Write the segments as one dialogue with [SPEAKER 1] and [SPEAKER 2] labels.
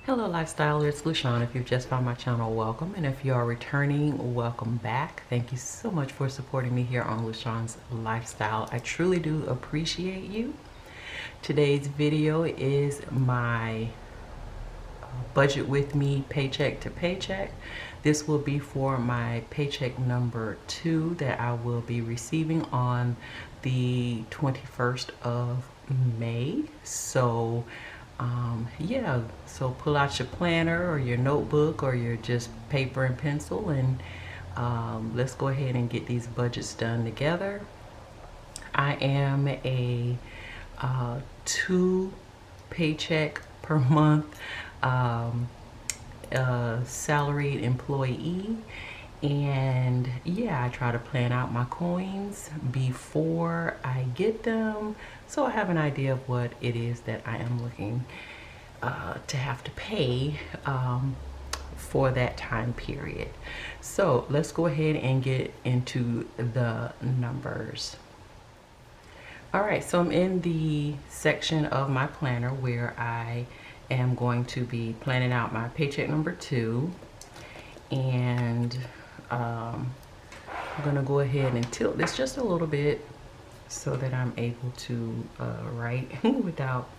[SPEAKER 1] Hello Lifestyle, it's Lushawn. If you've just found my channel, welcome. And if you are returning, welcome back. Thank you so much for supporting me here on Lushawn's Lifestyle. I truly do appreciate you. Today's video is my budget with me paycheck to paycheck. This will be for my paycheck number 2 that I will be receiving on the 21st of May. So yeah, so pull out your planner or your notebook or your just paper and pencil, and let's go ahead and get these budgets done together. I am a 2 paycheck per month salaried employee, and yeah, I try to plan out my coins before I get them, so I have an idea of what it is that I am looking to have to pay for that time period. So let's go ahead and get into the numbers. All right, so I'm in the section of my planner where I am going to be planning out my paycheck number 2, and I'm gonna go ahead and tilt this just a little bit so that I'm able to write without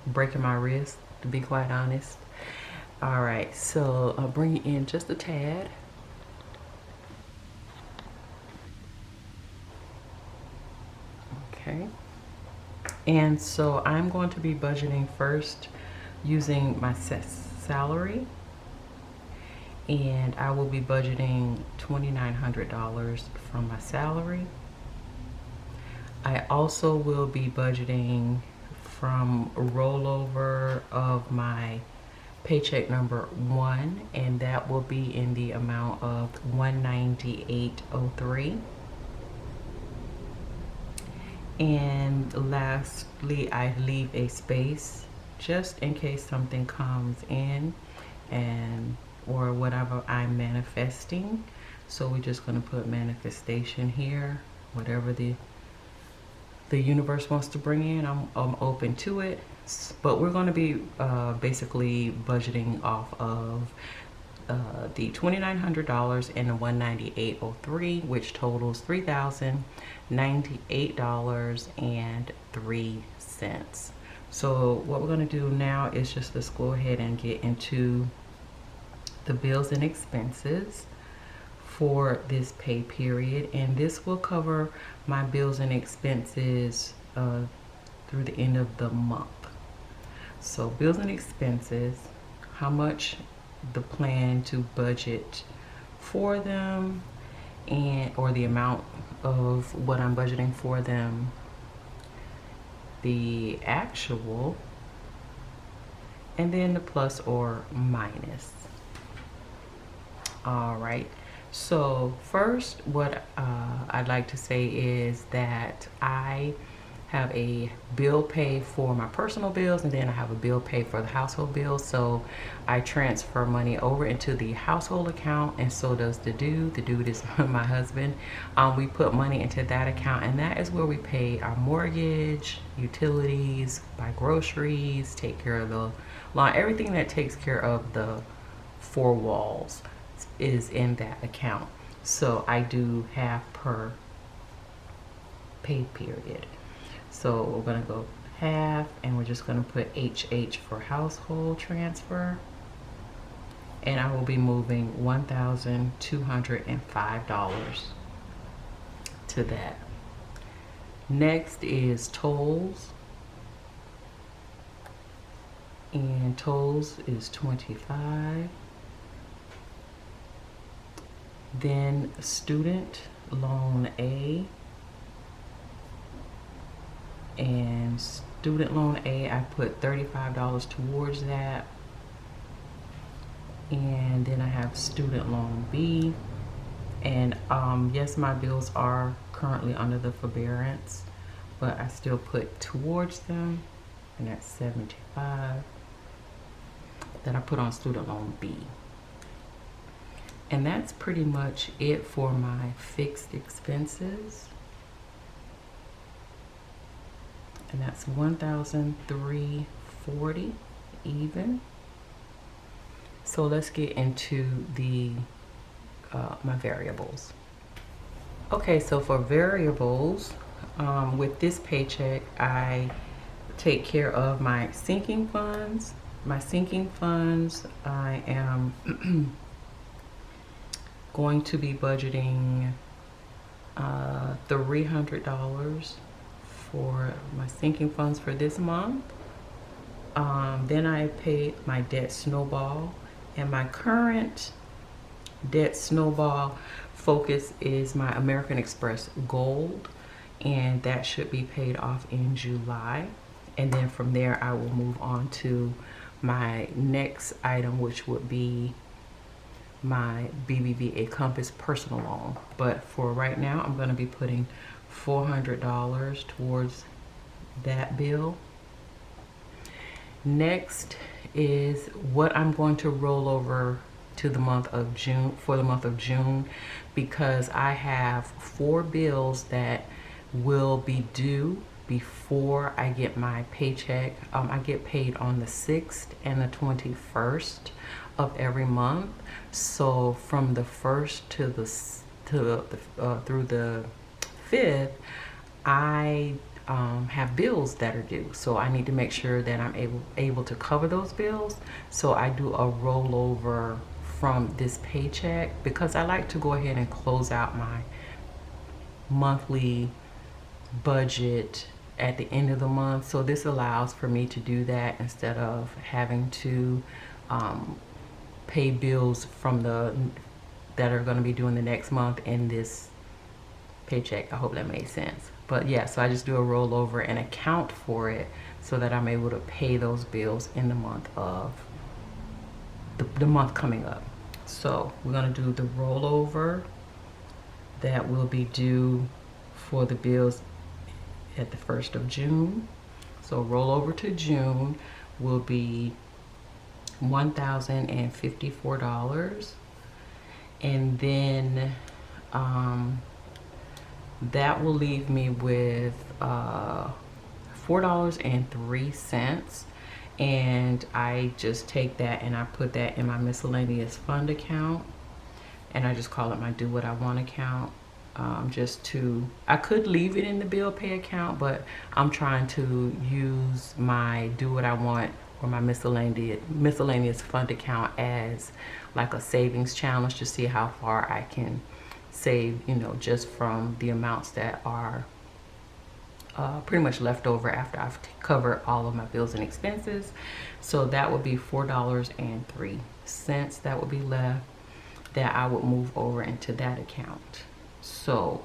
[SPEAKER 1] breaking my wrist, to be quite honest. All right, so I'll bring it in just a tad. Okay, and so I'm going to be budgeting first using my salary, and I will be budgeting $2,900 from my salary. I also will be budgeting from rollover of my paycheck number 1, and that will be in the amount of $198.03. And lastly, I leave a space just in case something comes in or whatever I'm manifesting. So we're just going to put manifestation here. Whatever the universe wants to bring in, I'm open to it. But we're going to be basically budgeting off of the $2,900 and the $198.03, which totals $3,098.03. So what we're going to do now is just let's go ahead and get into the bills and expenses for this pay period, and this will cover my bills and expenses through the end of the month. So bills and expenses, how much the plan to budget for them, and or the amount of what I'm budgeting for them, the actual, and then the plus or minus. All right, so first what I'd like to say is that I have a bill pay for my personal bills, and then I have a bill pay for the household bills. So I transfer money over into the household account, and so does the dude. The dude is my husband. We put money into that account, and that is where we pay our mortgage, utilities, buy groceries, take care of the lawn. Everything that takes care of the 4 walls is in that account. So I do half per pay period. So we're going to go half, and we're just going to put HH for household transfer, and I will be moving $1,205 to that. Next is tolls, and tolls is $25. Then student loan A, and student loan A, I put $35 towards that. And then I have student loan B, and yes, my bills are currently under the forbearance, but I still put towards them, and that's $75 that I put on student loan B. And that's pretty much it for my fixed expenses. And that's $1,340. even. So let's get into the my variables. Okay, so for variables, with this paycheck, I take care of my sinking funds. My sinking funds, I am going to be budgeting $300 for my sinking funds for this month. Then I paid my debt snowball, and my current debt snowball focus is my American Express Gold, and that should be paid off in July. And then from there I will move on to my next item, which would be my BBVA Compass personal loan. But for right now, I'm going to be putting $400 towards that bill. Next is what I'm going to roll over to the month of June, for the month of June, because I have 4 bills that will be due before I get my paycheck. I get paid on the 6th and the 21st of every month. So from the 1st to the through the 5th, I have bills that are due. So I need to make sure that I'm able to cover those bills. So I do a rollover from this paycheck, because I like to go ahead and close out my monthly budget at the end of the month. So this allows for me to do that instead of having to pay bills from that are going to be due in the next month in this paycheck. I hope that made sense. But yeah, so I just do a rollover and account for it so that I'm able to pay those bills in the month of the month coming up. So we're going to do the rollover that will be due for the bills at the 1st of June. So rollover to June will be $1,054, and then that will leave me with $4.03, and I just take that and I put that in my miscellaneous fund account, and I just call it my do what I want account. I could leave it in the bill pay account, but I'm trying to use my do what I want or my miscellaneous fund account as like a savings challenge to see how far I can save, you know, just from the amounts that are pretty much left over after I've covered all of my bills and expenses. So that would be $4.03 that would be left that I would move over into that account. So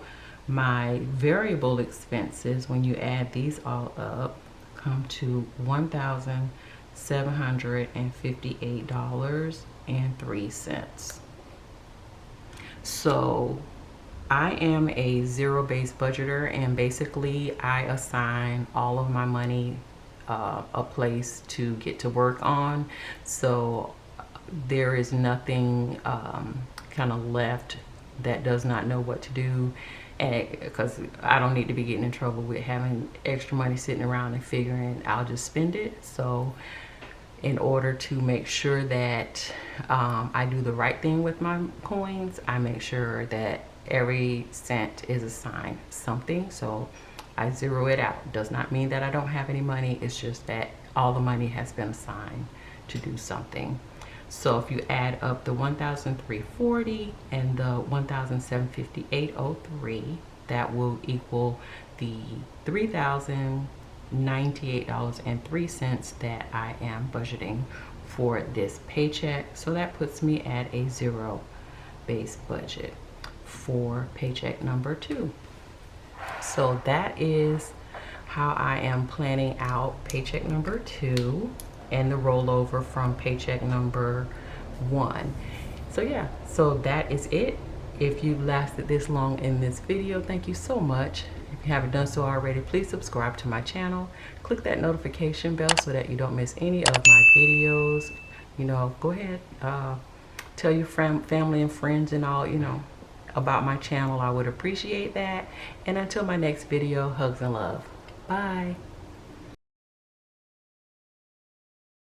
[SPEAKER 1] my variable expenses, when you add these all up, come to $1,758.03. So I am a zero-based budgeter, and basically I assign all of my money a place to get to work on. So there is nothing kind of left that does not know what to do, and because I don't need to be getting in trouble with having extra money sitting around and figuring I'll just spend it. So in order to make sure that I do the right thing with my coins, I make sure that every cent is assigned something. So I zero it out. Does not mean that I don't have any money. It's just that all the money has been assigned to do something. So if you add up the $1,340 and the $1,758.03, that will equal the $3,098.03 that I am budgeting for this paycheck. So that puts me at a zero-based budget for paycheck number 2. So that is how I am planning out paycheck number 2 and the rollover from paycheck number 1. So yeah, so that is it. If you lasted this long in this video, thank you so much. If you haven't done so already, please subscribe to my channel. Click that notification bell so that you don't miss any of my videos. You know, go ahead, tell your family and friends and all, you know, about my channel. I would appreciate that. And until my next video, hugs and love. Bye.